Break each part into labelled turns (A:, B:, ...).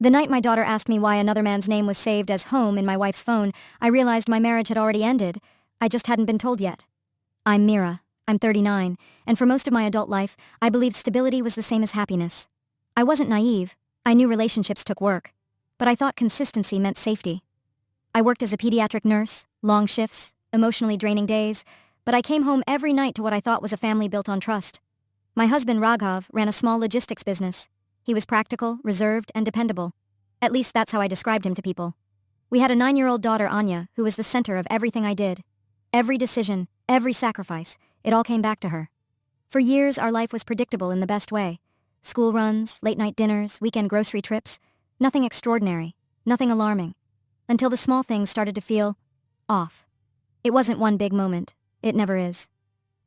A: The night my daughter asked me why another man's name was saved as home in my wife's phone, I realized my marriage had already ended. I just hadn't been told yet. I'm Mira. I'm 39, and for most of my adult life, I believed stability was the same as happiness. I wasn't naive. I knew relationships took work. But I thought consistency meant safety. I worked as a pediatric nurse, long shifts, emotionally draining days, but I came home every night to what I thought was a family built on trust. My husband Raghav ran a small logistics business. He was practical, reserved, and dependable. At least that's how I described him to people. We had a 9-year-old daughter, Anya, who was the center of everything I did. Every decision, every sacrifice, it all came back to her. For years, our life was predictable in the best way. School runs, late-night dinners, weekend grocery trips. Nothing extraordinary, nothing alarming. Until the small things started to feel off. It wasn't one big moment. It never is.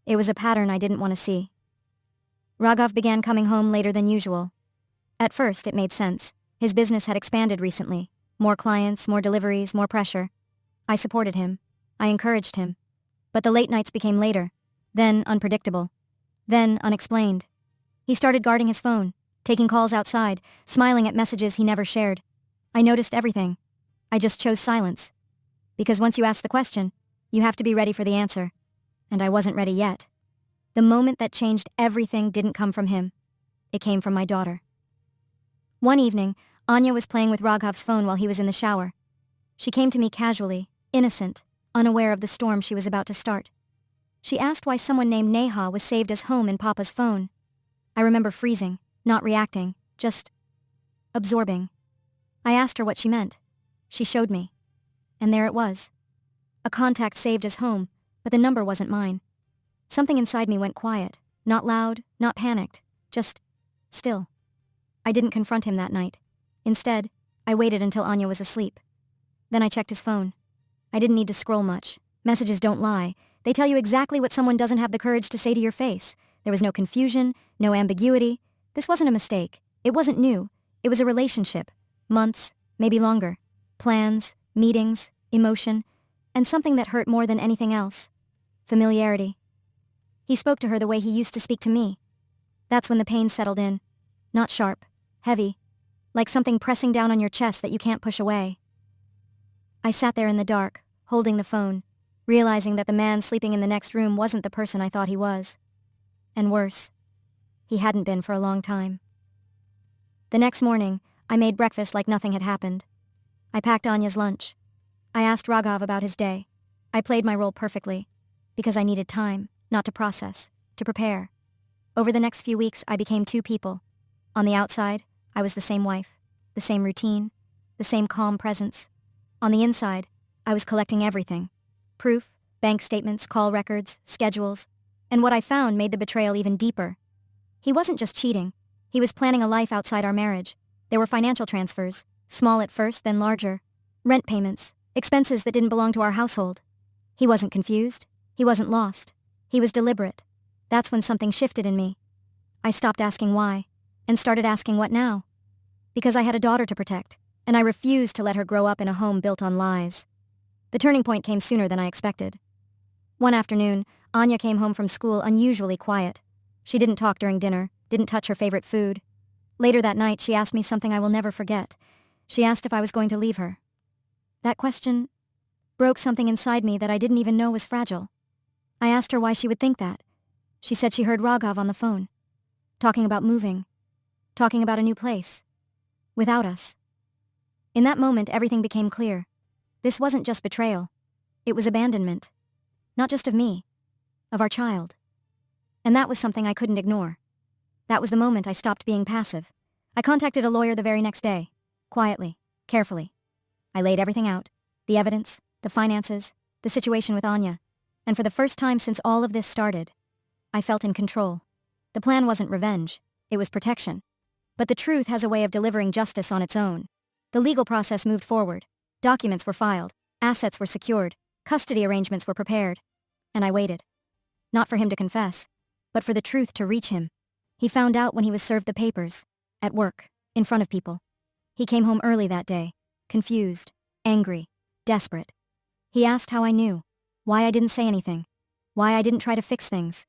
A: It was a pattern I didn't want to see. Raghav began coming home later than usual. At first, it made sense. His business had expanded recently. More clients, more deliveries, more pressure. I supported him. I encouraged him. But the late nights became later. Then unpredictable. Then unexplained. He started guarding his phone, taking calls outside, smiling at messages he never shared. I noticed everything. I just chose silence. Because once you ask the question, you have to be ready for the answer. And I wasn't ready yet. The moment that changed everything didn't come from him. It came from my daughter. One evening, Anya was playing with Raghav's phone while he was in the shower. She came to me casually, innocent, unaware of the storm she was about to start. She asked why someone named Neha was saved as home in Papa's phone. I remember freezing, not reacting, just absorbing. I asked her what she meant. She showed me. And there it was. A contact saved as home, but the number wasn't mine. Something inside me went quiet, not loud, not panicked, just still. I didn't confront him that night. Instead, I waited until Anya was asleep. Then I checked his phone. I didn't need to scroll much. Messages don't lie. They tell you exactly what someone doesn't have the courage to say to your face. There was no confusion, no ambiguity. This wasn't a mistake. It wasn't new. It was a relationship. Months, maybe longer. Plans, meetings, emotion, and something that hurt more than anything else. Familiarity. He spoke to her the way he used to speak to me. That's when the pain settled in. Not sharp, heavy, like something pressing down on your chest that you can't push away. I sat there in the dark, holding the phone, realizing that the man sleeping in the next room wasn't the person I thought he was. And worse, he hadn't been for a long time. The next morning, I made breakfast like nothing had happened. I packed Anya's lunch. I asked Raghav about his day. I played my role perfectly, because I needed time, not to process, to prepare. Over the next few weeks, I became two people. On the outside, I was the same wife, the same routine, the same calm presence. On the inside, I was collecting everything. Proof, bank statements, call records, schedules. And what I found made the betrayal even deeper. He wasn't just cheating. He was planning a life outside our marriage. There were financial transfers, small at first, then larger. Rent payments, expenses that didn't belong to our household. He wasn't confused. He wasn't lost. He was deliberate. That's when something shifted in me. I stopped asking why, and started asking what now. Because I had a daughter to protect, and I refused to let her grow up in a home built on lies. The turning point came sooner than I expected. One afternoon, Anya came home from school unusually quiet. She didn't talk during dinner, didn't touch her favorite food. Later that night, she asked me something I will never forget. She asked if I was going to leave her. That question broke something inside me that I didn't even know was fragile. I asked her why she would think that. She said she heard Raghav on the phone, talking about moving, talking about a new place, without us. In that moment, everything became clear. This wasn't just betrayal. It was abandonment. Not just of me, of our child. And that was something I couldn't ignore. That was the moment I stopped being passive. I contacted a lawyer the very next day, quietly, carefully. I laid everything out, the evidence, the finances, the situation with Anya. And for the first time since all of this started, I felt in control. The plan wasn't revenge, it was protection. But the truth has a way of delivering justice on its own. The legal process moved forward. Documents were filed, assets were secured, custody arrangements were prepared. And I waited. Not for him to confess, but for the truth to reach him. He found out when he was served the papers, at work, in front of people. He came home early that day, confused, angry, desperate. He asked how I knew, why I didn't say anything, why I didn't try to fix things.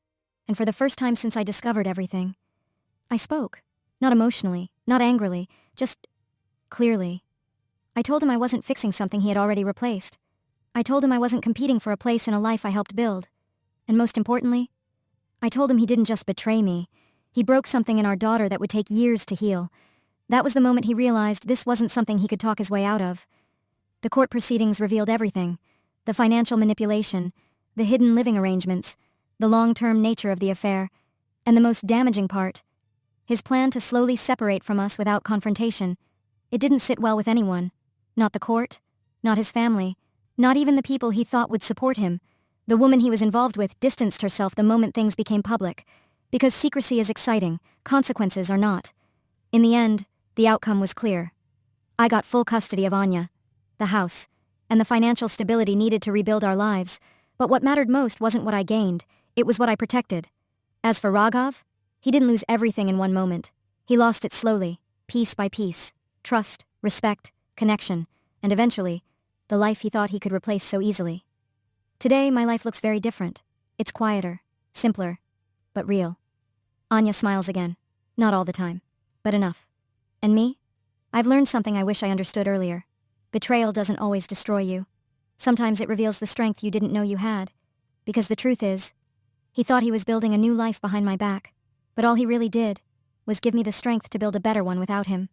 A: And for the first time since I discovered everything, I spoke. Not emotionally, not angrily, just clearly. I told him I wasn't fixing something he had already replaced. I told him I wasn't competing for a place in a life I helped build. And most importantly, I told him he didn't just betray me. He broke something in our daughter that would take years to heal. That was the moment he realized this wasn't something he could talk his way out of. The court proceedings revealed everything. The financial manipulation, the hidden living arrangements, the long-term nature of the affair, and the most damaging part, his plan to slowly separate from us without confrontation. It didn't sit well with anyone. Not the court, not his family, not even the people he thought would support him. The woman he was involved with distanced herself the moment things became public. Because secrecy is exciting, consequences are not. In the end, the outcome was clear. I got full custody of Anya, the house, and the financial stability needed to rebuild our lives. But what mattered most wasn't what I gained, it was what I protected. As for Raghav, he didn't lose everything in one moment. He lost it slowly, piece by piece. Trust, respect, connection, and eventually, the life he thought he could replace so easily. Today, my life looks very different. It's quieter, simpler, but real. Anya smiles again. Not all the time, but enough. And me? I've learned something I wish I understood earlier. Betrayal doesn't always destroy you. Sometimes it reveals the strength you didn't know you had. Because the truth is, he thought he was building a new life behind my back, but all he really did was give me the strength to build a better one without him.